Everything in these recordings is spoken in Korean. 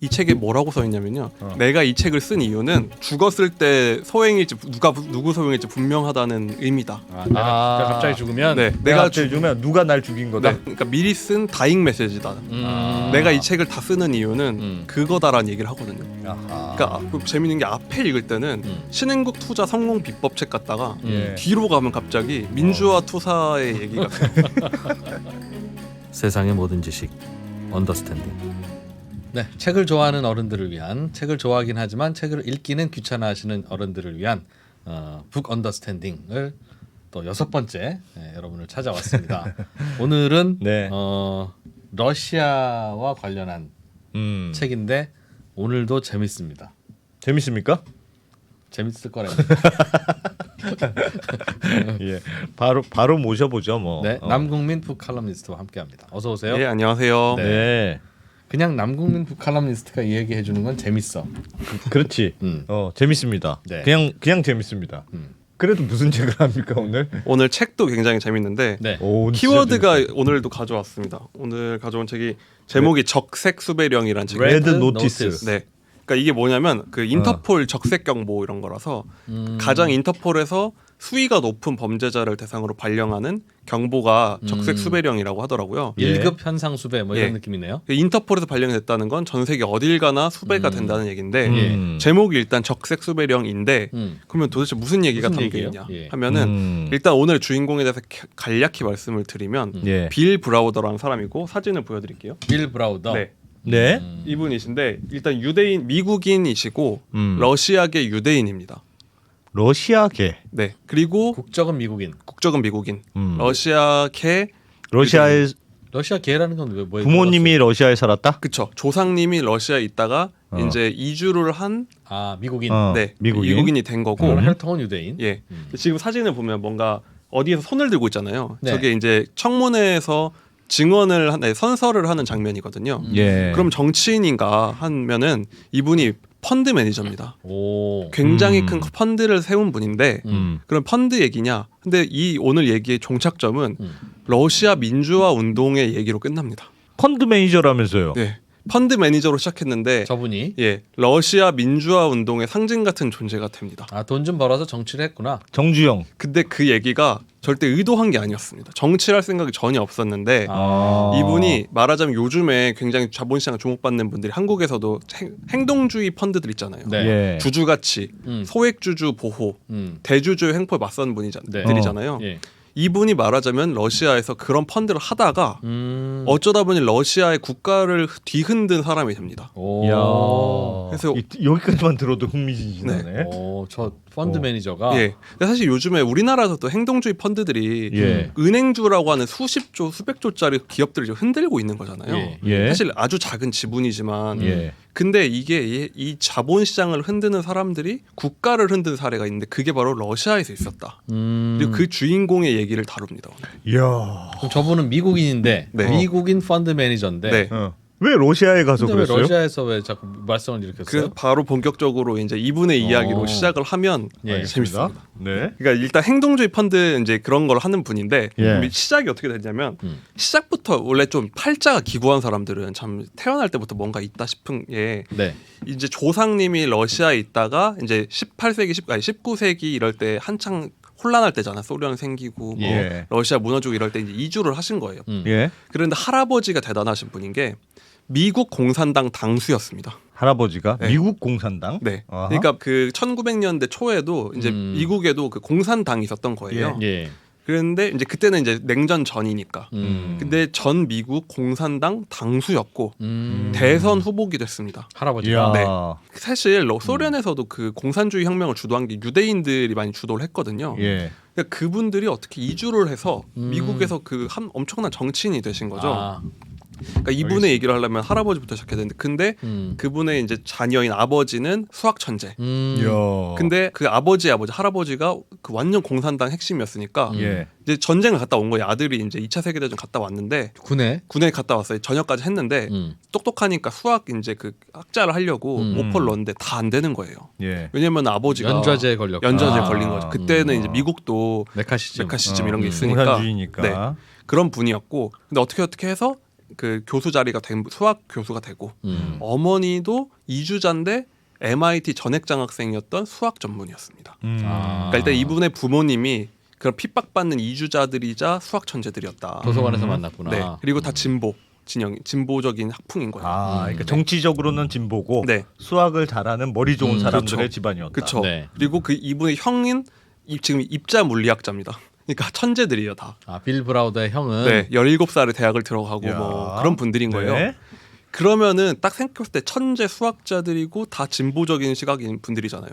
이 책에 뭐라고 써 있냐면요. 내가 이 책을 쓴 이유는 죽었을 때 소행일지 누구 소행일지 분명하다는 의미다. 내가 갑자기 죽으면 네, 내가 갑자기 죽으면 누가 날 죽인 거다. 네, 그러니까 미리 쓴 다잉 메시지다. 내가 이 책을 다 쓰는 이유는 그거다라는 얘기를 하거든요. 그러니까 재밌는 게 앞에 읽을 때는 신흥국 투자 성공 비법 책 같다가 뒤로 가면 갑자기 민주화 투사의 얘기가 세상의 모든 지식 언더스탠딩. 네, 책을 좋아하는 어른들을 위한, 책을 좋아하긴 하지만 책을 읽기는 귀찮아하시는 어른들을 위한 북 언더스탠딩을 또 6번째 여러분을 찾아왔습니다. 오늘은 네. 러시아와 관련한 책인데 오늘도 재밌습니다. 재밌습니까? 재밌을 거래요. 예, 바로 모셔보죠 뭐. 네, 남국민 북 칼럼니스트와 함께합니다. 어서 오세요. 예, 안녕하세요. 네. 네. 그냥 남국민 북 칼럼니스트가 이야기해 주는 건 재밌어. 그렇지. 재밌습니다. 네. 그냥 재밌습니다. 그래도 무슨 책을 합니까 오늘? 오늘 책도 굉장히 재밌는데 네. 오, 키워드가 오늘도 가져왔습니다. 오늘 가져온 책이 제목이 적색 수배령이라는 책이에요. 레드 노티스. 네. 그러니까 이게 뭐냐면 그 인터폴 적색 경보 이런 거라서 가장 인터폴에서 수위가 높은 범죄자를 대상으로 발령하는 경보가 적색 수배령이라고 하더라고요. 예. 1급 현상 수배 뭐 이런 예. 느낌이네요. 인터폴에서 발령이 됐다는 건 전 세계 어딜 가나 수배가 된다는 얘기인데 제목이 일단 적색 수배령인데 그러면 도대체 무슨 얘기가 무슨 담겨 있냐 얘기예요? 예. 하면은 일단 오늘 주인공에 대해서 간략히 말씀을 드리면 예. 빌 브라우더라는 사람이고 사진을 보여드릴게요. 빌 브라우더. 네. 네. 이분이신데 일단 유대인 미국인이시고 러시아계 유대인입니다. 러시아계. 네. 그리고 국적은 미국인. 국적은 미국인. 러시아계 러시아의 러시아 계라는 건 왜 뭐예요? 부모님이 러시아에 살았다? 그쵸. 조상님이 러시아에 있다가 이제 이주를 한 미국인. 네, 미국인. 이된 거고. 그럼 혈통은 유대인. 예. 지금 사진을 보면 뭔가 어디에서 손을 들고 있잖아요. 네. 저게 이제 청문회에서 증언을 선서를 하는 장면이거든요. 예. 그럼 정치인인가 하면은 이분이 펀드 매니저입니다. 오. 굉장히 큰 펀드를 세운 분인데 그럼 펀드 얘기냐? 근데 이 오늘 얘기의 종착점은 러시아 민주화 운동의 얘기로 끝납니다. 펀드 매니저라면서요. 네. 펀드 매니저로 시작했는데 저분이 예, 러시아 민주화 운동의 상징 같은 존재가 됩니다. 돈 좀 벌어서 정치를 했구나. 정주영. 근데 그 얘기가 절대 의도한 게 아니었습니다. 정치할 생각이 전혀 없었는데 이분이 말하자면 요즘에 굉장히 자본시장에 주목받는 분들이 한국에서도 행동주의 펀드들 있잖아요. 네. 예. 주주가치, 소액주주 보호, 대주주의 횡포에 맞서는 분들이잖아요. 예. 이분이 말하자면 러시아에서 그런 펀드를 하다가 어쩌다 보니 러시아의 국가를 뒤흔든 사람이 됩니다. 오. 야. 그래서 여기까지만 들어도 흥미진진하네. 저 펀드 매니저가 예. 근데 사실 요즘에 우리나라에서도 행동주의 펀드들이 예. 은행주라고 하는 수십조, 수백조짜리 기업들을 지금 흔들고 있는 거잖아요. 예. 예. 사실 아주 작은 지분이지만 예. 근데 이게 이 자본시장을 흔드는 사람들이 국가를 흔든 사례가 있는데 그게 바로 러시아에서 있었다. 그리고 그 주인공의 얘기를 다룹니다. 오늘. 이야. 그럼 저분은 미국인인데 네. 미국인 펀드 매니저인데 네. 왜 러시아에 가서 근데 왜 그랬어요? 러시아에서 왜 자꾸 말썽을 일으켰어요? 그래서 바로 본격적으로 이제 이분의 이야기로 시작을 하면 예. 재밌습니다. 네. 그러니까 일단 행동주의 펀드 이제 그런 걸 하는 분인데 예. 시작이 어떻게 됐냐면 시작부터 원래 좀 팔자가 기구한 사람들은 참 태어날 때부터 뭔가 있다 싶은 게 네. 이제 조상님이 러시아에 있다가 이제 18세기, 19세기 이럴 때 한창 혼란할 때잖아. 소련 생기고 뭐 예. 러시아 무너지고 이럴 때 이제 이주를 하신 거예요. 예. 그런데 할아버지가 대단하신 분인 게 미국 공산당 당수였습니다. 할아버지가 네. 미국 공산당. 네. 아하. 그러니까 그 1900년대 초에도 이제 미국에도 그 공산당이 있었던 거예요. 예. 그런데 이제 그때는 이제 냉전 전이니까. 근데 전 미국 공산당 당수였고 대선 후보기도 했습니다. 할아버지가. 이야. 네. 사실 소련에서도 그 공산주의 혁명을 주도한 게 유대인들이 많이 주도를 했거든요. 예. 그러니까 그분들이 어떻게 이주를 해서 미국에서 그 한 엄청난 정치인이 되신 거죠. 그러니까 이분의 얘기를 하려면 할아버지부터 시작해야 되는데 근데 그분의 이제 자녀인 아버지는 수학 천재. 이야. 근데 그 아버지 할아버지가 그 완전 공산당 핵심이었으니까 예. 이제 전쟁을 갔다 온 거예요. 아들이 이제 2차 세계대전 갔다 왔는데 군에 군에 갔다 왔어요. 전역까지 했는데 똑똑하니까 수학 이제 그 학자를 하려고 오퍼를 넣었는데 다 안 되는 거예요. 예. 왜냐면 아버지가 연좌제에 걸렸고 연좌제에 걸린 거죠. 그때는 이제 미국도 메카시즘. 메카시즘 이런 게 있으니까 공산주의니까. 네. 그런 분이었고 근데 어떻게 해서 그 교수 자리가 된 수학 교수가 되고 어머니도 이주자인데 MIT 전액 장학생이었던 수학 전문이었습니다. 그러니까 일단 이분의 부모님이 그런 핍박받는 이주자들이자 수학 천재들이었다. 도서관에서 만났구나. 네. 그리고 다 진보적인 학풍인 거예요. 그러니까 정치적으로는 진보고 네. 수학을 잘하는 머리 좋은 사람들의 그렇죠. 집안이었다. 그렇죠. 네. 그리고 그 이분의 형인 지금 입자 물리학자입니다. 그러니까 천재들이에요 다. 빌 브라우더의 형은 네, 17살에 대학을 들어가고 야. 뭐 그런 분들인 거예요. 네. 그러면은 딱 생각했을 때 천재 수학자들이고 다 진보적인 시각인 분들이잖아요.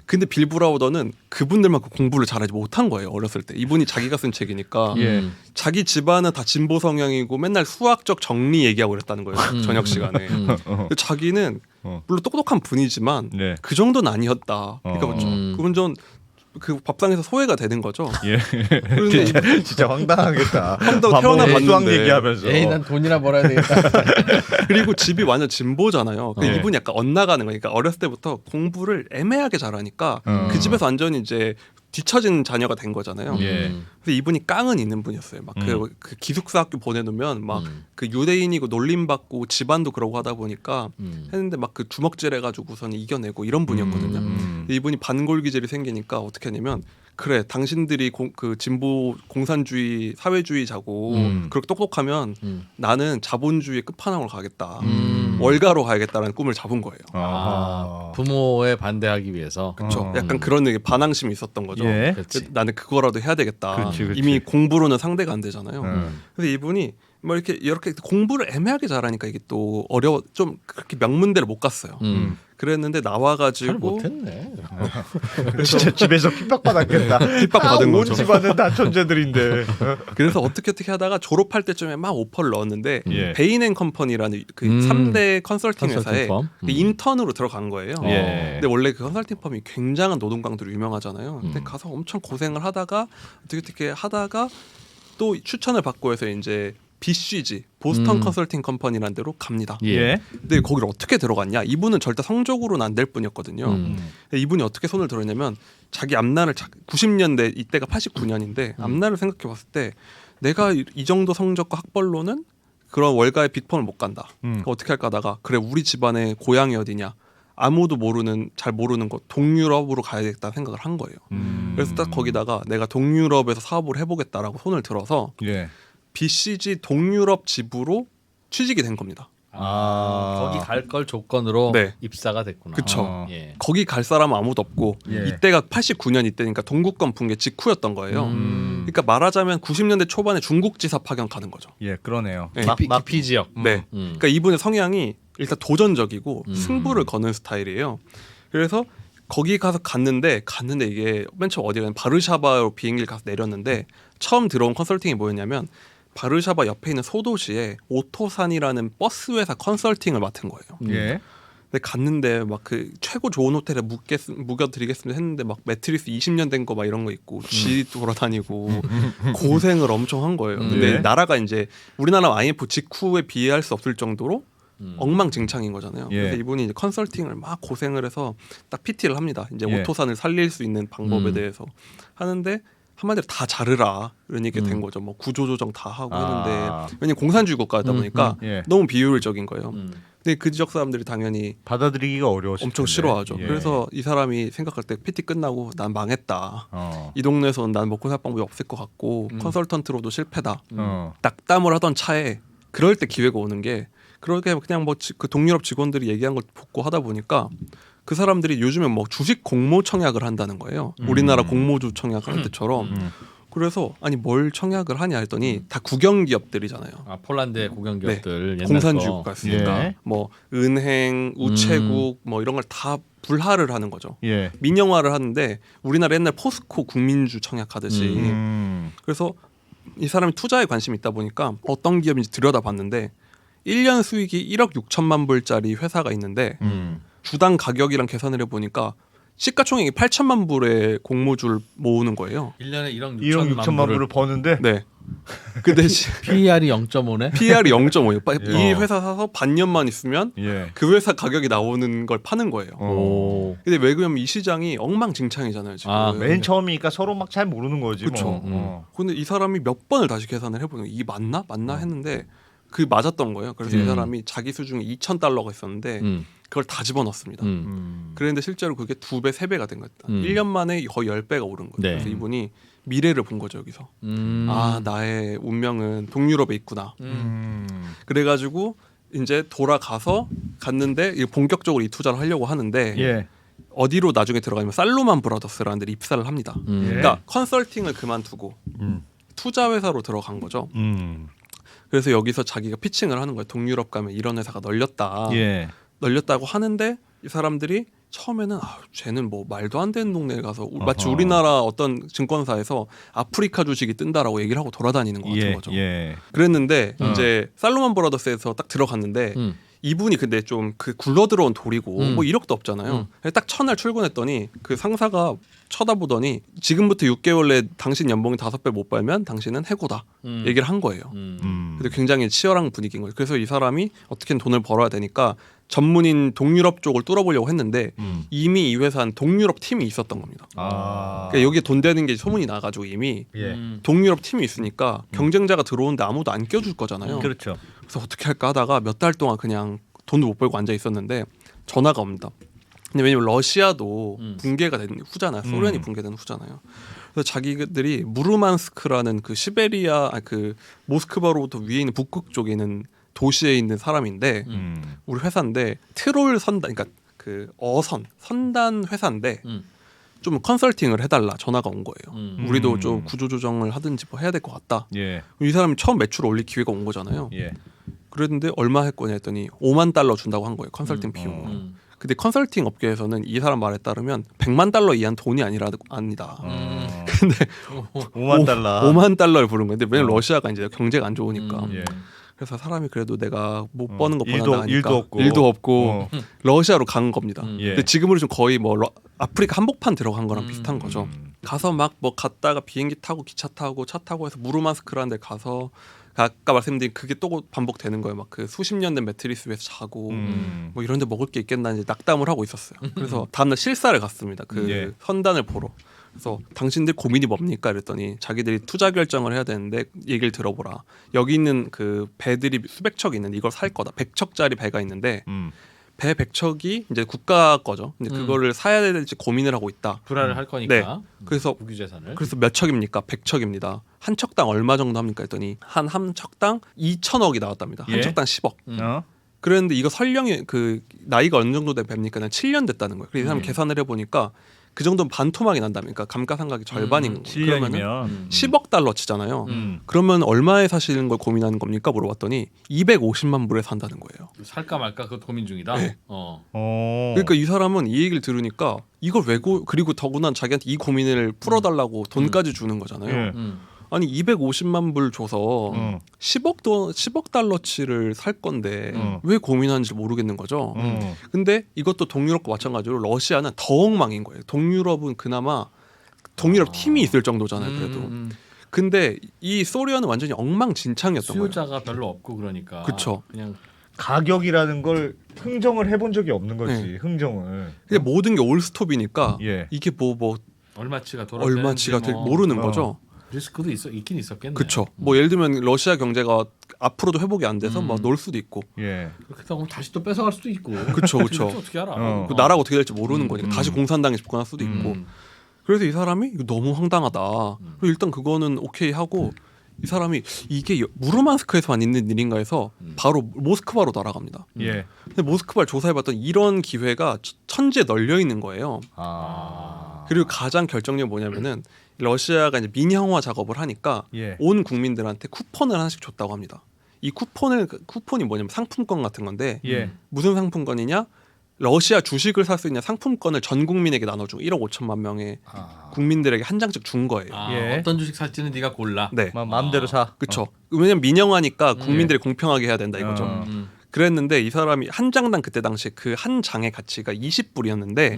근데 빌 브라우더는 그분들만큼 공부를 잘하지 못한 거예요. 어렸을 때. 이분이 자기가 쓴 책이니까 예. 자기 집안은 다 진보 성향이고 맨날 수학적 정리 얘기하고 그랬다는 거예요. 저녁 시간에. 근데 자기는 물론 똑똑한 분이지만 네. 그 정도는 아니었다. 그러니까 그분 좀 그 밥상에서 소외가 되는 거죠. 예. 그런데 진짜 황당하겠다. 한번 밥 먹고 태어나 수학 봤는데. 얘기하면서. 에이 난 돈이나 벌어야 되겠다. 그리고 집이 완전 진보잖아요. 근데 네. 이분이 약간 엇나가는 거니까 어렸을 때부터 공부를 애매하게 잘하니까 그 집에서 완전히 이제 뒤처진 자녀가 된 거잖아요. 예. 그래서 이분이 깡은 있는 분이었어요. 막 그 기숙사 학교 보내놓으면 막 그 유대인이고 놀림받고 집안도 그러고 하다 보니까 했는데 막 그 주먹질 해가지고선 이겨내고 이런 분이었거든요. 근데 이분이 반골 기질이 생기니까 어떻게 하냐면 그래 당신들이 그 진보 공산주의 사회주의자고 그렇게 똑똑하면 나는 자본주의 끝판왕으로 가겠다. 월가로 가야겠다라는 꿈을 잡은 거예요. 부모에 반대하기 위해서. 그렇죠. 약간 그런 반항심이 있었던 거죠. 예. 그렇지. 나는 그거라도 해야 되겠다. 그렇지. 이미 공부로는 상대가 안 되잖아요. 그래서 이분이 뭐 이렇게 공부를 애매하게 잘하니까 이게 또 좀 그렇게 명문대를 못 갔어요. 그랬는데 잘 나와가지고 못했네. 진짜 집에서 핍박받았겠다. 핍박받은 온 거죠. 집안은 다 천재들인데. 그래서 어떻게 하다가 졸업할 때쯤에 막 오퍼를 넣었는데 예. 베인앤컴퍼니라는 그 3대 컨설팅 회사에 컨설팅 펌. 그 인턴으로 들어간 거예요. 예. 근데 원래 그 컨설팅 펌이 굉장한 노동 강도로 유명하잖아요. 근데 가서 엄청 고생을 하다가 어떻게 하다가 또 추천을 받고 해서 이제 BCG 보스턴 컨설팅 컴퍼니라는 데로 갑니다. 예. 근데 거기를 어떻게 들어갔냐? 이분은 절대 성적으로는 안 될 분이었거든요. 근데 이분이 어떻게 손을 들었냐면 자기 앞날을 90년대 이때가 89년인데 앞날을 생각해 봤을 때 내가 이 정도 성적과 학벌로는 그런 월가의 빅펀을 못 간다. 어떻게 할까 하다가 그래 우리 집안의 고향이 어디냐? 아무도 잘 모르는 곳 동유럽으로 가야겠다 생각을 한 거예요. 그래서 딱 거기다가 내가 동유럽에서 사업을 해보겠다라고 손을 들어서 예. BCG 동유럽 지부로 취직이 된 겁니다. 거기 갈 걸 조건으로 네. 입사가 됐구나. 그쵸. 예. 거기 갈 사람은 아무도 없고 예. 이때가 89년 이때니까 동국권 붕괴 직후였던 거예요. 그러니까 말하자면 90년대 초반에 중국지사 파견 가는 거죠. 예, 그러네요. 네. 기피 지역. 네. 그러니까 이분의 성향이 일단 도전적이고 승부를 거는 스타일이에요. 그래서 거기 가서 갔는데 이게 맨 처음 어디 가면 바르샤바로 비행기를 가서 내렸는데 처음 들어온 컨설팅이 뭐였냐면 바르샤바 옆에 있는 소도시에 오토산이라는 버스 회사 컨설팅을 맡은 거예요. 예. 근데 갔는데 막 그 최고 좋은 호텔에 묵여드리겠습니다 했는데 막 매트리스 20년 된 거 막 이런 거 있고 쥐 돌아다니고 고생을 엄청 한 거예요. 근데 예. 나라가 이제 우리나라 IMF 직후에 비할 수 없을 정도로 엉망진창인 거잖아요. 예. 그래서 이분이 이제 컨설팅을 막 고생을 해서 딱 PT를 합니다. 이제 예. 오토산을 살릴 수 있는 방법에 대해서 하는데 한마디로 다 자르라 이런 얘기가 된 거죠. 뭐 구조조정 다 하고 했는데 왜냐면 공산주의 국가다 보니까 예. 너무 비효율적인 거예요. 근데 그 지역 사람들이 당연히 받아들이기가 어려웠을 엄청 텐데. 싫어하죠. 예. 그래서 이 사람이 생각할 때 PT 끝나고 난 망했다. 이 동네에서는 난 먹고 살 방법이 없을 것 같고 컨설턴트로도 실패다. 낙담을 하던 차에 그럴 때 기회가 오는 게 그렇게 그냥 뭐 그 동유럽 직원들이 얘기한 걸 듣고 하다 보니까 그 사람들이 요즘에 뭐 주식 공모 청약을 한다는 거예요. 우리나라 공모주 청약할 때처럼. 그래서 아니 뭘 청약을 하냐 했더니 다 국영 기업들이잖아요. 폴란드의 국영 기업들 옛날 공산주의 거. 국가였으니까 예. 뭐 은행, 우체국 뭐 이런 걸 다 불화를 하는 거죠. 예. 민영화를 하는데 우리나라 옛날 포스코 국민주 청약하듯이. 그래서 이 사람이 투자에 관심이 있다 보니까 어떤 기업인지 들여다봤는데 1년 수익이 1억 6천만 불짜리 회사가 있는데 주당 가격이랑 계산을 해보니까 시가총액이 8천만 불의 공모주를 모으는 거예요. 1년에 1억 1억 6천만 불을 버는데 네. 그 대신 PER이 0.5네. PR이 0.5예요. 예. 이 회사 사서 반년만 있으면 예. 그 회사 가격이 나오는 걸 파는 거예요. 오. 근데 왜 그러면 이 시장이 엉망진창이잖아요 지금. 아, 맨 처음이니까 서로 막 잘 모르는 거지 그쵸. 뭐. 근데 이 사람이 몇 번을 다시 계산을 해보는 거예요. 이게 맞나 어. 했는데 그 맞았던 거예요. 그래서 이 음. 사람이 자기 수중에 2,000달러가 있었는데 그걸 다 집어넣었습니다. 그랬는데 실제로 그게 2배, 3배가 된 거였다. 1년 만에 거의 10배가 오른 거예요. 네. 그래서 이분이 미래를 본 거죠, 여기서. 아, 나의 운명은 동유럽에 있구나. 그래가지고 이제 돌아가서 갔는데 본격적으로 이 투자를 하려고 하는데 예. 어디로 나중에 들어가면 살로만 브라더스라는 데 입사를 합니다. 예. 그러니까 컨설팅을 그만두고 투자 회사로 들어간 거죠. 그래서 여기서 자기가 피칭을 하는 거예요. 동유럽 가면 이런 회사가 널렸다. 예. 널렸다고 하는데 이 사람들이 처음에는 쟤는 뭐 말도 안 되는 동네에 가서 마치 우리나라 어떤 증권사에서 아프리카 주식이 뜬다라고 얘기를 하고 돌아다니는 것 같은 예. 거죠. 예. 그랬는데 이제 살로몬 브라더스에서 딱 들어갔는데 이분이 근데 좀 그 굴러 들어온 돌이고 뭐 이력도 없잖아요. 딱 첫날 출근했더니 그 상사가 쳐다보더니 지금부터 6개월 내에 당신 연봉이 5배 못 벌면 당신은 해고다 얘기를 한 거예요. 근데 굉장히 치열한 분위기인 거예요. 그래서 이 사람이 어떻게든 돈을 벌어야 되니까 전문인 동유럽 쪽을 뚫어보려고 했는데 이미 이 회사는 동유럽 팀이 있었던 겁니다. 아. 그러니까 여기에 돈 되는 게 소문이 나가지고 이미 예. 동유럽 팀이 있으니까 경쟁자가 들어오는데 아무도 안 껴줄 거잖아요. 그렇죠. 그래서 어떻게 할까 하다가 몇 달 동안 그냥 돈도 못 벌고 앉아 있었는데 전화가 옵니다. 근데 왜냐면 러시아도 붕괴가 된 후잖아요. 소련이 붕괴된 후잖아요. 그래서 자기들이 무르만스크라는 그 시베리아 그 모스크바로부터 위에 있는 북극 쪽에 있는 도시에 있는 사람인데 우리 회사인데 트롤 선단 그러니까 그 선단 회사인데 좀 컨설팅을 해달라 전화가 온 거예요. 우리도 좀 구조조정을 하든지 뭐 해야 될 것 같다. 예. 이 사람이 처음 매출을 올릴 기회가 온 거잖아요. 예. 그랬는데 얼마 했거냐 했더니 5만 달러 준다고 한 거예요. 컨설팅 비용. 근데 컨설팅 업계에서는 이 사람 말에 따르면 100만 달러 이하는 돈이 아니다. 근데 5만 달러. 5만 달러를 부른 건데 왜냐면 러시아가 이제 경제가 안 좋으니까. 예. 그래서 사람이 그래도 내가 못 버는 것보다 나으니까 일도 없고. 러시아로 간 겁니다. 예. 근데 지금으로 좀 거의 뭐 아프리카 한복판 들어간 거랑 비슷한 거죠. 가서 막 뭐 갔다가 비행기 타고 기차 타고 차 타고 해서 무르만스크라는 데 가서 아까 말씀드린 그게 또 반복되는 거예요. 막 그 수십 년 된 매트리스 위에서 자고 뭐 이런 데 먹을 게 있겠나 이제 낙담을 하고 있었어요. 그래서 다음날 실사를 갔습니다. 그 예. 선단을 보러. 그래서 당신들 고민이 뭡니까? 이랬더니 자기들이 투자 결정을 해야 되는데 얘기를 들어보라. 여기 있는 그 배들이 수백 척 있는데 이걸 살 거다. 100척짜리 배가 있는데 배 100척이 이제 국가 거죠. 근데 그거를 사야 될지 고민을 하고 있다. 불화를 할 거니까. 네. 그래서 국유재산을. 그래서 몇 척입니까? 100척입니다. 한 척당 얼마 정도 합니까? 했더니 한 척당 2천억이 나왔답니다. 한 예? 척당 10억. 어? 그랬는데 이거 설령이 그 나이가 어느 정도 된 배입니까? 한 7년 됐다는 거예요. 그래서 이 사람 계산을 해보니까 그 정도면 반토막이 난다니까 감가상각이 절반인 거예요. 그러면은 7년이면 10억 달러치잖아요. 그러면 얼마에 사시는 걸 고민하는 겁니까? 물어봤더니 250만 불에 산다는 거예요. 살까 말까 그 고민 중이다. 네. 어. 그러니까 이 사람은 이 얘기를 들으니까 이걸 그리고 더구나 자기한테 이 고민을 풀어달라고 돈까지 주는 거잖아요. 예. 아니 250만 불 줘서 10억 달러치를 살 건데 왜 고민하는지 모르겠는 거죠. 근데 이것도 동유럽과 마찬가지로 러시아는 더 엉망인 거예요. 동유럽은 그나마 동유럽 팀이 있을 정도잖아요. 그래도. 근데 이 소련은 완전히 엉망진창이었던 거예요. 수요자가 별로 없고 그러니까. 그쵸. 그냥 가격이라는 걸 흥정을 해본 적이 없는 거지. 네. 흥정을. 근데 모든 게 올스톱이니까 예. 이게 뭐 얼마치가 돌아. 얼마치가 모르는 거죠. 리스크도 있긴 있었겠네. 그렇죠. 뭐 예를 들면 러시아 경제가 앞으로도 회복이 안 돼서 막 놀 수도 있고. 예. 그렇게 하고 다시 또 뺏어갈 수도 있고. 그쵸. 어떻게 알아? 그 나라가 어떻게 될지 모르는 거니까 다시 공산당에 집권할 수도 있고. 그래서 이 사람이 이거 너무 황당하다. 그리고 일단 그거는 오케이 하고 이 사람이 이게 무르만스크에서만 있는 일인가 해서 바로 모스크바로 날아갑니다. 예. 근데 모스크바를 조사해봤더니 이런 기회가 천지에 널려 있는 거예요. 그리고 가장 결정력이 뭐냐면은 러시아가 이제 민영화 작업을 하니까 예. 온 국민들한테 쿠폰을 하나씩 줬다고 합니다. 이 쿠폰이 뭐냐면 상품권 같은 건데 예. 무슨 상품권이냐? 러시아 주식을 살 수 있는 상품권을 전 국민에게 나눠주고 1억 5천만 명의 국민들에게 한 장씩 준 거예요. 예. 어떤 주식 살지는 네가 골라. 네, 마음대로 사. 그렇죠. 왜냐면 민영화니까 국민들이 공평하게 해야 된다 이거죠. 그랬는데 이 사람이 한 장당 그때 당시 그 한 장의 가치가 20불이었는데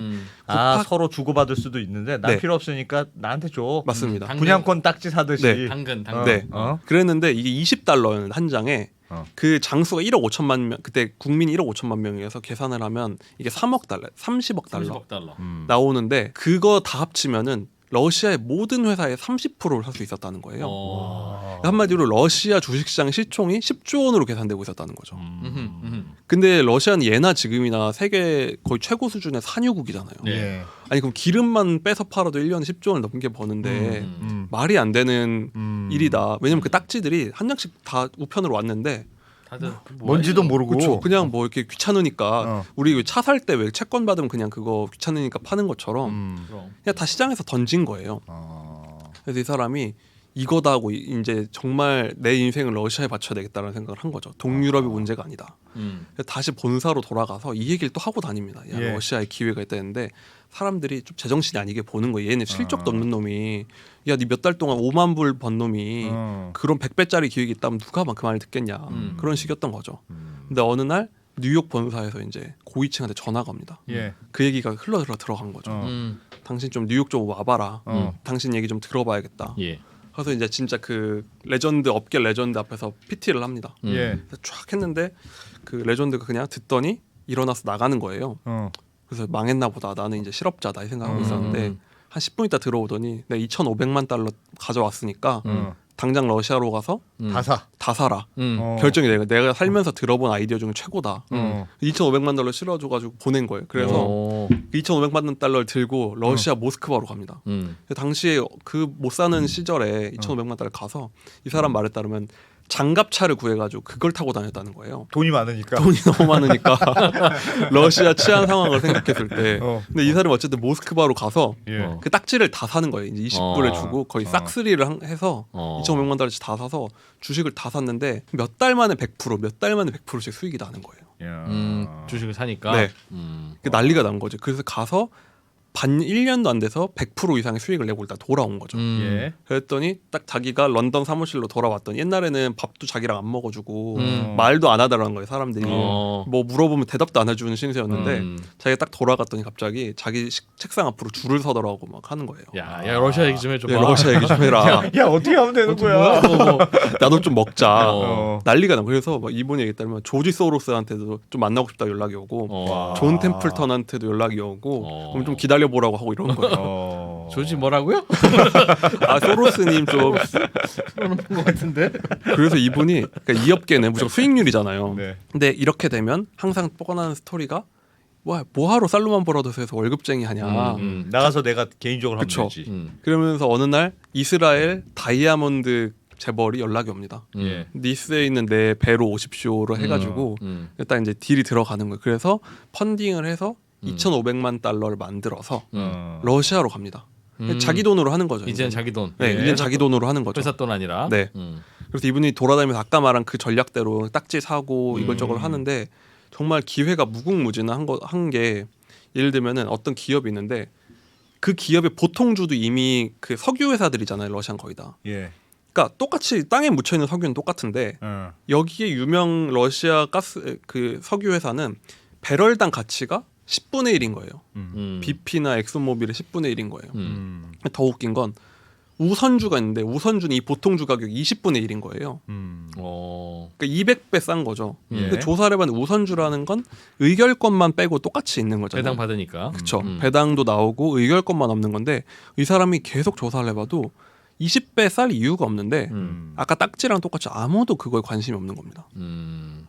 서로 주고받을 수도 있는데 난 네. 필요 없으니까 나한테 줘. 맞습니다. 분양권 딱지 사듯이. 네. 당근. 네. 그랬는데 이게 20달러였는데 한 장에 어. 그 장수가 1억 5천만 명 그때 국민이 1억 5천만 명이어서 계산을 하면 이게 3억 달러, 30억 달러 30억 달러. 나오는데 그거 다 합치면은 러시아의 모든 회사의 30%를 살 수 있었다는 거예요. 어. 한마디로 러시아 주식시장 시총이 10조 원으로 계산되고 있었다는 거죠. 근데 러시아는 예나 지금이나 세계 거의 최고 수준의 산유국이잖아요. 네. 아니 그럼 기름만 빼서 팔아도 1년에 10조 원을 넘게 버는데 말이 안 되는 일이다. 왜냐면 그 딱지들이 한 장씩 다 우편으로 왔는데 다들 뭔지도 모르고. 그렇죠. 그냥 뭐 이렇게 귀찮으니까 어. 우리 차 살 때 왜 채권 받으면 그냥 그거 귀찮으니까 파는 것처럼 그럼. 그냥 다 시장에서 던진 거예요. 그래서 이 사람이 이거다 하고 이제 정말 내 인생을 러시아에 바쳐야 되겠다는 생각을 한 거죠. 동유럽이 문제가 아니다. 그래서 다시 본사로 돌아가서 이 얘기를 또 하고 다닙니다. 야, 예. 러시아에 기회가 있다는데 사람들이 좀 제정신이 아니게 보는 거예요. 얘는 실적도 없는 놈이 야, 네 몇 달 동안 5만 불 번 놈이 그런 100배짜리 기획이 있다면 누가 그 말을 듣겠냐. 그런 식이었던 거죠. 근데 어느 날 뉴욕 본사에서 이제 고위층한테 전화가 옵니다. 예. 그 얘기가 흘러 들어간 거죠. 당신 좀 뉴욕 좀 와봐라. 당신 얘기 좀 들어봐야겠다. 예. 그래서 이제 진짜 그 레전드 업계 레전드 앞에서 PT를 합니다. 예. 그래서 쫙 했는데 그 레전드가 그냥 듣더니 일어나서 나가는 거예요. 그래서 망했나 보다. 나는 이제 실업자다 이 생각하고 있었는데 한 10분 있다 들어오더니 내가 2,500만 달러 가져왔으니까 당장 러시아로 가서 다 사라. 결정이 내가 살면서 들어본 아이디어 중에 최고다. 2,500만 달러 실어줘가지고 보낸 거예요. 그래서 2,500만 달러를 들고 러시아 모스크바로 갑니다. 당시에 그 못 사는 시절에 2,500만 달러 가서 이 사람 말에 따르면 장갑차를 구해가지고 그걸 타고 다녔다는 거예요. 돈이 많으니까. 돈이 너무 많으니까 러시아 치안 상황을 생각했을 때. 근데 이 사람이 어쨌든 모스크바로 가서 예. 그 딱지를 다 사는 거예요. 이제 20불에 주고 거의 싹쓸이를 해서 2,500만 달러씩 다 사서 주식을 다 샀는데 몇 달 만에 100%, 몇 달 만에 100%씩 수익이 나는 거예요. 주식을 사니까. 네. 그 난리가 난 거죠. 그래서 가서 반 1년도 안 돼서 100% 이상의 수익을 내고 일단 돌아온 거죠. 예. 그랬더니 딱 자기가 런던 사무실로 돌아왔더니 옛날에는 밥도 자기랑 안 먹어주고 말도 안 하더라는 거예요. 사람들이 뭐 물어보면 대답도 안 해주는 신세였는데 자기가 딱 돌아갔더니 갑자기 자기 책상 앞으로 줄을 서더라고 막 하는 거예요. 야 러시아 얘기 좀 해줘. 네, 러시아 얘기 좀 해라. 야 어떻게 하면 되는 거야? 나도 좀 먹자. 어. 난리가 나고 그래서 막 이분이 얘기했다면 조지 소로스한테도 좀 만나고 싶다 연락이 오고 존 템플턴한테도 연락이 오고 그럼 좀 기다려 보라고 하고 이런 거예요. 조지 뭐라고요? 아 소로스님 좀 그러는 것 같은데. 그래서 이분이 그러니까 이 업계는 무조건 수익률이잖아요. 네. 근데 이렇게 되면 항상 뻔한 스토리가 뭐하러 살로만 브라더스에서 월급쟁이 하냐. 나가서 내가 개인적으로 하면 그쵸. 되지. 그러면서 어느 날 이스라엘 다이아몬드 재벌이 연락이 옵니다. 예. 니스에 있는 내 배로 오십시오로 해가지고 일단 이제 딜이 들어가는 거예요. 그래서 펀딩을 해서 2,500만 달러를 만들어서 러시아로 갑니다. 자기 돈으로 하는 거죠. 이제는 자기 돈. 네, 이제는 자기 돈으로 하는 거죠. 회사 돈 아니라. 네. 그래서 이분이 돌아다니면서 아까 말한 그 전략대로 딱지 사고 이걸저걸 하는데 정말 기회가 무궁무진한 한 게 예를 들면은 어떤 기업이 있는데 그 기업의 보통주도 이미 그 석유 회사들이잖아요. 러시아는 거의 다. 예. 그러니까 똑같이 땅에 묻혀 있는 석유는 똑같은데 여기에 유명 러시아 가스 그 석유 회사는 배럴당 가치가 10분의 1인 거예요. BP나 엑소모빌의 10분의 1인 거예요. 더 웃긴 건 우선주가 있는데 우선주는 이 보통주 가격 20분의 1인 거예요. 그러니까 200배 싼 거죠. 예. 그 조사를 해봤는데 우선주라는 건 의결권만 빼고 똑같이 있는 거잖아요. 배당 받으니까. 그렇죠. 배당도 나오고 의결권만 없는 건데 이 사람이 계속 조사를 해봐도 20배 쌀 이유가 없는데 아까 딱지랑 똑같이 아무도 그거에 관심이 없는 겁니다.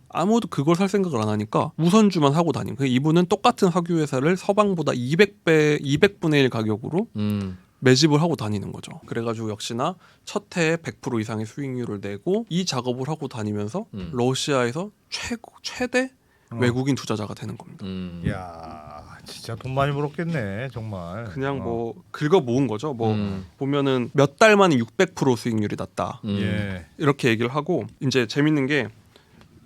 아무도 그걸 살 생각을 안 하니까 우선주만 하고 다니는. 이분은 똑같은 석유 회사를 서방보다 200분의 1 가격으로 매집을 하고 다니는 거죠. 그래가지고 역시나 첫 해에 100% 이상의 수익률을 내고 이 작업을 하고 다니면서 러시아에서 최대 외국인 투자자가 되는 겁니다. 야, 진짜 돈 많이 벌었겠네, 정말. 그냥 뭐 긁어 모은 거죠. 뭐 보면은 몇 달 만에 600% 수익률이 났다. 예. 이렇게 얘기를 하고 이제 재밌는 게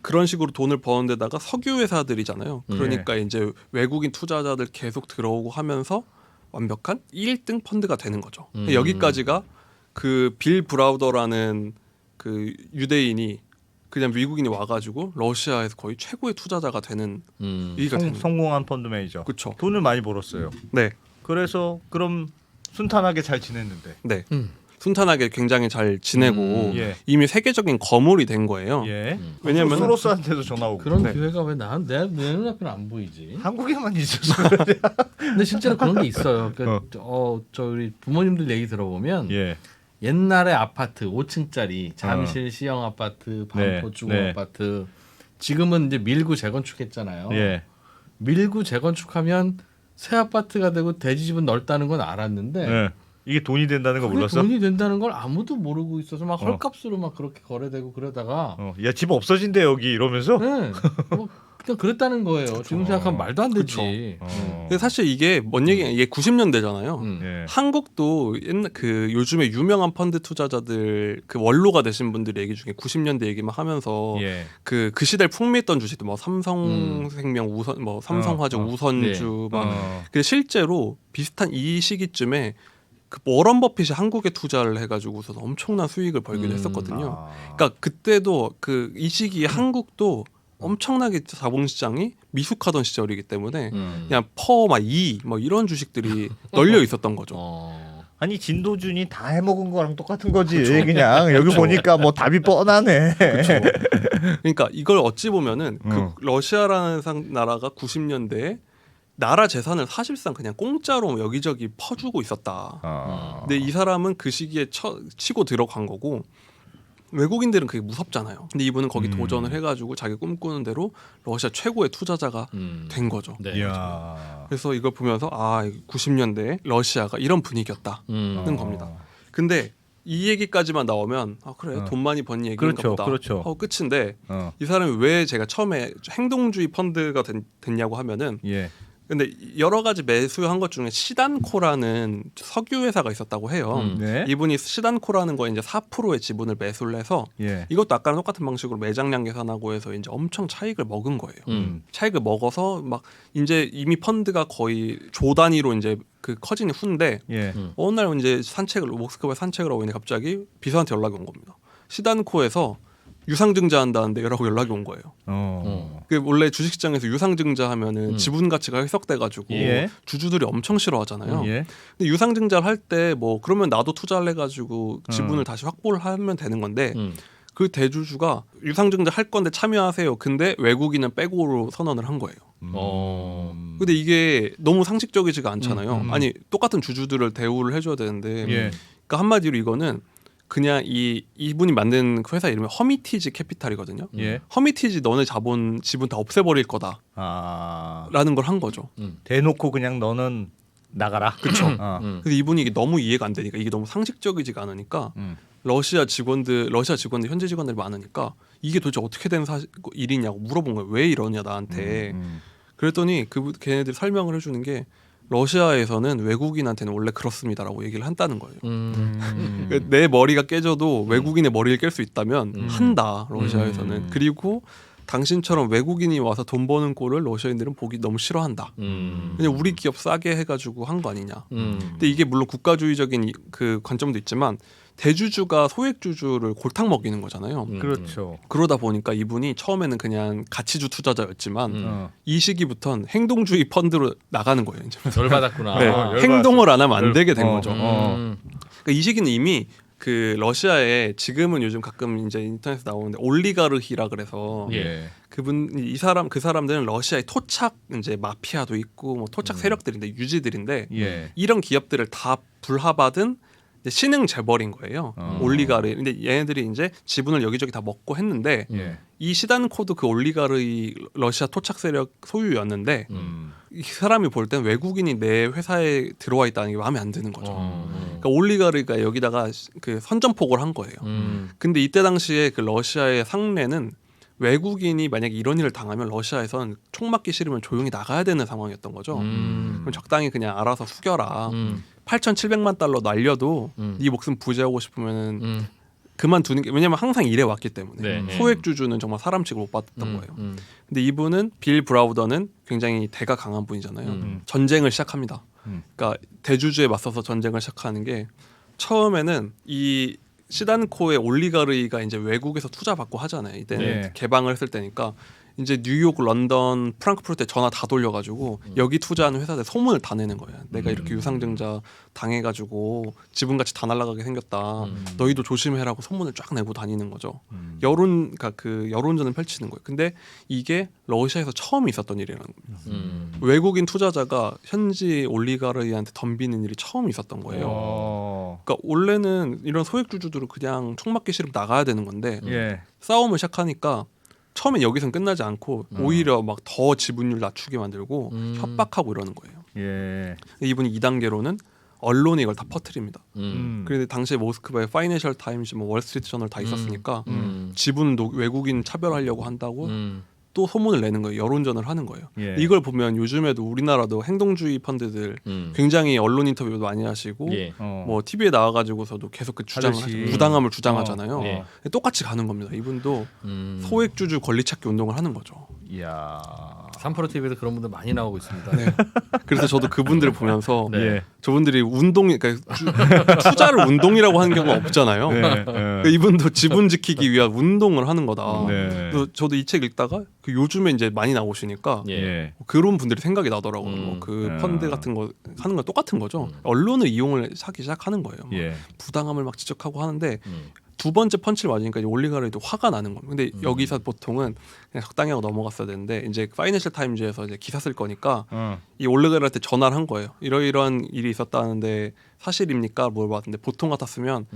그런 식으로 돈을 버는 데다가 석유 회사들이잖아요. 그러니까 이제 외국인 투자자들 계속 들어오고 하면서 완벽한 1등 펀드가 되는 거죠. 여기까지가 그 빌 브라우더라는 그 유대인이 그냥 미국인이 와가지고 러시아에서 거의 최고의 투자자가 되는 얘기가 되는 거예요. 성공한 펀드 매니저. 그렇죠. 돈을 많이 벌었어요. 네. 그래서 그럼 순탄하게 잘 지냈는데. 네. 순탄하게 굉장히 잘 지내고 예. 이미 세계적인 거물이 된 거예요. 예. 왜냐면 소로스한테도 전화 오고. 그런 네. 기회가 왜 내 눈앞에는 안 보이지? 한국에만 있어서. 근데 실제로 그런 게 있어요. 저 우리 부모님들 얘기 들어보면 예. 옛날에 아파트 5층짜리 잠실 시형 아파트, 반포 네, 주거 네. 아파트 지금은 이제 밀고 재건축했잖아요. 예. 밀고 재건축하면 새 아파트가 되고 대지집은 넓다는 건 알았는데 예. 이게 돈이 된다는 거 그게 몰랐어? 돈이 된다는 걸 아무도 모르고 있어서 막 헐값으로 막 그렇게 거래되고 그러다가 야, 집 없어진대 여기 이러면서. 네, 뭐 그냥 그랬다는 거예요. 지금 생각하면 말도 안 되지. 근데 사실 이게 뭔 얘기냐? 이게 90년대잖아요. 예. 한국도 옛날 그 요즘에 유명한 펀드 투자자들 그 원로가 되신 분들 얘기 중에 90년대 얘기만 하면서 예. 그 시대를 풍미했던 주식들 뭐 삼성생명 우선 뭐 삼성화재 우선주 막 근데 실제로 비슷한 이 시기쯤에 그 워런 버핏이 한국에 투자를 해가지고서 엄청난 수익을 벌기도 했었거든요. 그러니까 그때도 그 이 시기에 한국도 엄청나게 자본시장이 미숙하던 시절이기 때문에 그냥 뭐 이런 주식들이 널려 있었던 거죠. 아니 진도준이 다 해먹은 거랑 똑같은 거지. 그냥 여기 보니까 뭐 답이 뻔하네. 그러니까 이걸 어찌 보면은 그 러시아라는 나라가 90년대에 나라 재산을 사실상 그냥 공짜로 여기저기 퍼주고 있었다. 근데 이 사람은 그 시기에 치고 들어간 거고 외국인들은 그게 무섭잖아요. 근데 이분은 거기 도전을 해가지고 자기 꿈꾸는 대로 러시아 최고의 투자자가 된 거죠. 네. 이야. 그래서 이걸 보면서 90년대에 러시아가 이런 분위기였다는 겁니다. 근데 이 얘기까지만 나오면 그래 돈 많이 번 얘기인가 그렇죠, 보다 그렇죠. 하고 끝인데 이 사람이 왜 제가 처음에 행동주의 펀드가 됐냐고 하면은 예. 근데 여러 가지 매수한 것 중에 시단코라는 석유 회사가 있었다고 해요. 네. 이분이 시단코라는 거에 이제 4%의 지분을 매수를 해서 예. 이것도 아까랑 똑같은 방식으로 매장량 계산하고 해서 이제 엄청 차익을 먹은 거예요. 차익을 먹어서 막 이제 이미 펀드가 거의 조 단위로 이제 그 커지는 후인데 예. 어느 날 이제 모스크바에 산책을 하고 있는데 갑자기 비서한테 연락이 온 겁니다. 시단코에서 유상증자한다는데 라고 연락이 온 거예요. 그 원래 주식시장에서 유상증자하면은 지분 가치가 희석돼가지고 예. 주주들이 엄청 싫어하잖아요. 예. 근데 유상증자를 할 때 뭐 그러면 나도 투자를 해가지고 지분을 다시 확보를 하면 되는 건데 그 대주주가 유상증자 할 건데 참여하세요. 근데 외국인은 빼고로 선언을 한 거예요. 근데 이게 너무 상식적이지가 않잖아요. 아니 똑같은 주주들을 대우를 해줘야 되는데 예. 그러니까 한마디로 이거는 그냥 이분이 만든 그 회사 이름이 허미티지 캐피탈이거든요. 예. 허미티지 너네 지분 다 없애버릴 거다라는 걸 한 거죠. 대놓고 그냥 너는 나가라. 그렇죠. 음. 근데 이분이 이게 너무 이해가 안 되니까 이게 너무 상식적이지가 않으니까 러시아 직원들 현재 직원들이 많으니까 이게 도대체 어떻게 된 일이냐고 물어본 거예요. 왜 이러냐 나한테. 그랬더니 걔네들이 설명을 해주는 게 러시아에서는 외국인한테는 원래 그렇습니다라고 얘기를 한다는 거예요. 내 머리가 깨져도 외국인의 머리를 깰 수 있다면 한다 러시아에서는. 그리고 당신처럼 외국인이 와서 돈 버는 꼴을 러시아인들은 보기 너무 싫어한다. 그냥 우리 기업 싸게 해가지고 한 거 아니냐. 근데 이게 물론 국가주의적인 그 관점도 있지만 대주주가 소액주주를 골탕 먹이는 거잖아요. 그렇죠. 그러다 보니까 이분이 처음에는 그냥 가치주 투자자였지만 이 시기부터는 행동주의 펀드로 나가는 거예요. 이제. 열 받았구나. 네, 행동을 안 하면 안 되게 된 거죠. 음. 그러니까 이 시기는 이미 그 러시아에 지금은 요즘 가끔 이제 인터넷에 나오는데 올리가르히라 그래서 예. 그 사람들은 러시아의 토착 이제 마피아도 있고 뭐 토착 세력들인데 유지들인데 예. 이런 기업들을 다 불화받은 신흥 재벌인 거예요. 올리가르. 근데 얘네들이 이제 지분을 여기저기 다 먹고 했는데 예. 이 시단코도 그 올리가르의 러시아 토착 세력 소유였는데 이 사람이 볼 땐 외국인이 내 회사에 들어와 있다는 게 마음에 안 드는 거죠. 그러니까 올리가르가 여기다가 그 선전포고를 한 거예요. 근데 이때 당시에 그 러시아의 상례는 외국인이 만약에 이런 일을 당하면 러시아에선 총 맞기 싫으면 조용히 나가야 되는 상황이었던 거죠. 그럼 적당히 그냥 알아서 숙여라. 8,700만 달러 날려도 네 목숨 부지하고 싶으면은 그만두는 게 왜냐면 항상 이래 왔기 때문에 네. 소액 주주는 정말 사람 취급 못 받았던 거예요. 근데 이분은 빌 브라우더는 굉장히 대가 강한 분이잖아요. 전쟁을 시작합니다. 그러니까 대주주에 맞서서 전쟁을 시작하는 게 처음에는 이 시단코의 올리가르이가 이제 외국에서 투자 받고 하잖아요. 이때는 네. 개방을 했을 때니까 이제 뉴욕, 런던, 프랑크푸르트에 전화 다 돌려가지고 여기 투자하는 회사들 소문을 다 내는 거예요. 내가 이렇게 유상증자 당해가지고 지분가치 다 날아가게 생겼다. 너희도 조심해라고 소문을 쫙 내고 다니는 거죠. 그러니까 그 여론전을 펼치는 거예요. 근데 이게 러시아에서 처음 있었던 일이라는 겁니다. 외국인 투자자가 현지 올리가르히한테 덤비는 일이 처음 있었던 거예요. 그러니까 원래는 이런 소액주주들은 그냥 총 맞기 싫으면 나가야 되는 건데 싸움을 시작하니까 처음엔 여기선 끝나지 않고 오히려 막 더 지분율 낮추게 만들고 협박하고 이러는 거예요. 이분이 2단계로는 언론이 이걸 다 퍼뜨립니다. 그런데 당시에 모스크바에 파이낸셜 타임즈, 뭐 월스트리트 저널 다 있었으니까 지분 외국인 차별하려고 한다고 또 소문을 내는 거예요. 여론전을 하는 거예요. 이걸 보면 요즘에도 우리나라도 행동주의 펀드들 굉장히 언론 인터뷰도 많이 하시고 뭐 TV에 나와가지고서도 계속 그 주장을 하시고 부당함을 주장하잖아요. 똑같이 가는 겁니다. 이분도 소액주주 권리찾기 운동을 하는 거죠. 이야. 3프로 TV에도 그런 분들 많이 나오고 있습니다. 네. 그래서 저도 그분들을 보면서 네. 저분들이 그러니까 투자를 운동이라고 하는 경우가 없잖아요. 그러니까 이분도 지분 지키기 위한 운동을 하는 거다. 그래서 저도 이 책 읽다가 그 요즘에 이제 많이 나오시니까 그런 분들이 생각이 나더라고요. 그 펀드 같은 거 하는 건 똑같은 거죠. 언론을 이용을 하기 시작하는 거예요. 부당함을 막 지적하고 하는데 두 번째 펀치를 맞으니까 올리가르히도 화가 나는 겁니다. 근데 여기서 보통은 그냥 적당히 하고 넘어갔어야 되는데 이제 파이낸셜 타임즈에서 이제 기사 쓸 거니까 이 올리가르한테 전화를 한 거예요. 이러이러한 일이 있었다는데 사실입니까? 물어봤는데 보통 같았으면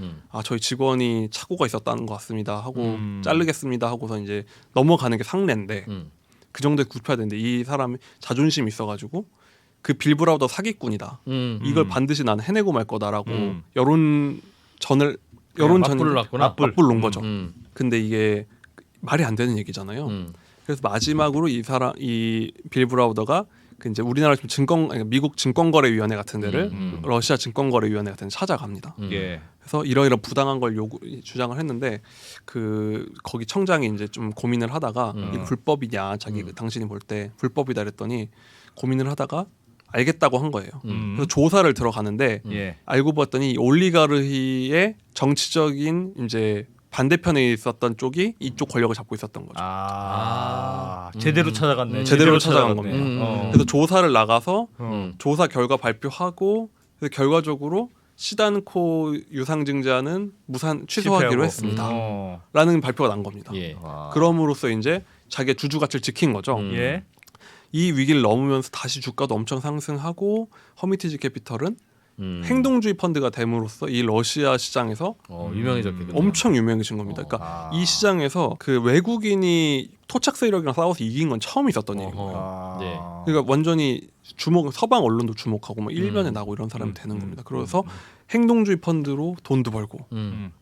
저희 직원이 착오가 있었다는 것 같습니다 하고 자르겠습니다 하고서 이제 넘어가는 게 상례인데 그 정도에 굽혀야 되는데 이 사람이 자존심이 있어가지고 그 빌 브라우더 사기꾼이다. 이걸 반드시 나는 해내고 말 거다라고 여론전을 맞불을 놨구나. 맞불 놓은 거죠. 근데 이게 말이 안 되는 얘기잖아요. 그래서 마지막으로 이 빌 브라우더가 그 이제 우리나라 미국 증권거래위원회 같은 데를 러시아 증권거래위원회 같은 데 찾아갑니다. 그래서 이러이러 부당한 걸 주장을 했는데 거기 청장이 이제 좀 고민을 하다가 이거 불법이냐 당신이 볼 때 불법이다 그랬더니 고민을 하다가 알겠다고 한 거예요. 그래서 조사를 들어가는데 알고 봤더니 이 올리가르히의 정치적인 이제 반대편에 있었던 쪽이 이쪽 권력을 잡고 있었던 거죠. 제대로 찾아갔네. 제대로 찾아간 겁니다. 그래서 조사를 나가서 조사 결과 발표하고 그래서 결과적으로 시단코 유상증자는 취소하기로 했습니다. 라는 발표가 난 겁니다. 그럼으로써 이제 자기의 주주 가치를 지킨 거죠. 이 위기를 넘으면서 다시 주가도 엄청 상승하고 허미티지 캐피털은 행동주의 펀드가 됨으로써 이 러시아 시장에서 유명해졌겠네요. 엄청 유명해진 겁니다. 그러니까 이 시장에서 그 외국인이 토착 세력이랑 싸워서 이긴 건 처음 있었던 일이에요. 그러니까 완전히 서방 언론도 주목하고 막 일면에 나고 이런 사람이 되는 겁니다. 그래서 행동주의 펀드로 돈도 벌고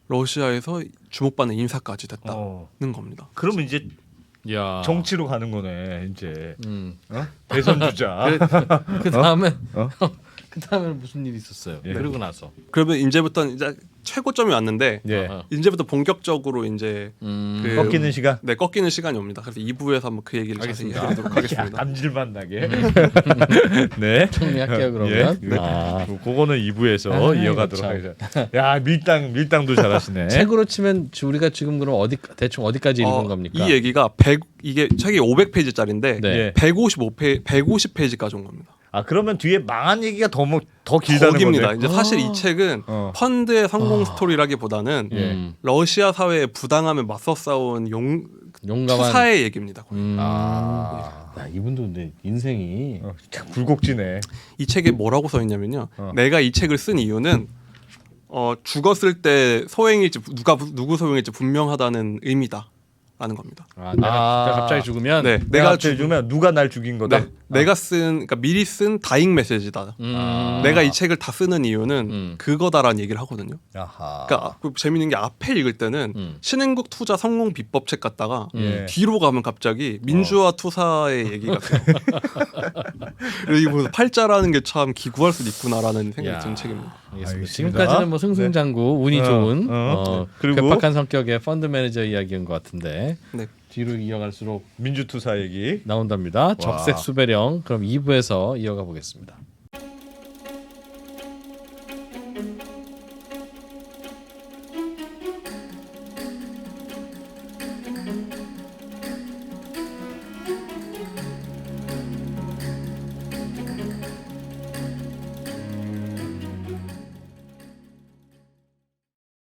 러시아에서 주목받는 인사까지 됐다는 겁니다. 그러면 이제 야. 정치로 가는 거네 이제. 대선 주자. 그 다음에 그 다음에 무슨 일이 있었어요? 그러고 나서. 그러면 이제부터는 이제 최고점이 왔는데 이제부터 본격적으로 이제 꺾이는 시간. 네, 꺾이는 시간이 옵니다. 그래서 2부에서 한번 그 얘기를 자세히 해드리도록 하겠습니다. 감질만 나게. 네. 정리할게요 그러면. 그거는 2부에서 이어가도록 하겠습니다. 야 밀당도 잘하시네. 책으로 치면 우리가 지금 그럼 대충 어디까지 읽은 겁니까? 이 얘기가 이게 책이 500페이지짜리인데 150페이지까지 온 겁니다. 그러면 뒤에 망한 얘기가 더 길다는 거기입니다. 건데. 이제 사실 이 책은 펀드의 성공 스토리라기보다는 러시아 사회의 부당함에 맞서 싸운 용감한 투사의 얘기입니다. 이분도 근데 인생이 참 굴곡지네. 이 책에 뭐라고 써 있냐면요. 내가 이 책을 쓴 이유는 죽었을 때 소행일지 누구 소행일지 분명하다는 의미다. 라는 겁니다. 내가 갑자기 죽으면 내가 죽으면 누가 날 죽인 거다. 내가 그러니까 미리 쓴 다잉 메시지다. 내가 이 책을 다 쓰는 이유는 그거다라는 얘기를 하거든요. 그러니까 재밌는 게 앞에 읽을 때는 신흥국 투자 성공 비법 책 같다가 뒤로 가면 갑자기 민주화 투사의 얘기가 돼요. 그리고 팔자라는 게 참 기구할 수도 있구나라는 생각이 드는 책입니다. 알겠습니다. 지금까지는 뭐 승승장구 운이 좋은 그리고 괴팍한 성격의 펀드 매니저 이야기인 것 같은데 뒤로 이어갈수록 민주투사 얘기 나온답니다. 적색 수배령. 그럼 2부에서 이어가 보겠습니다.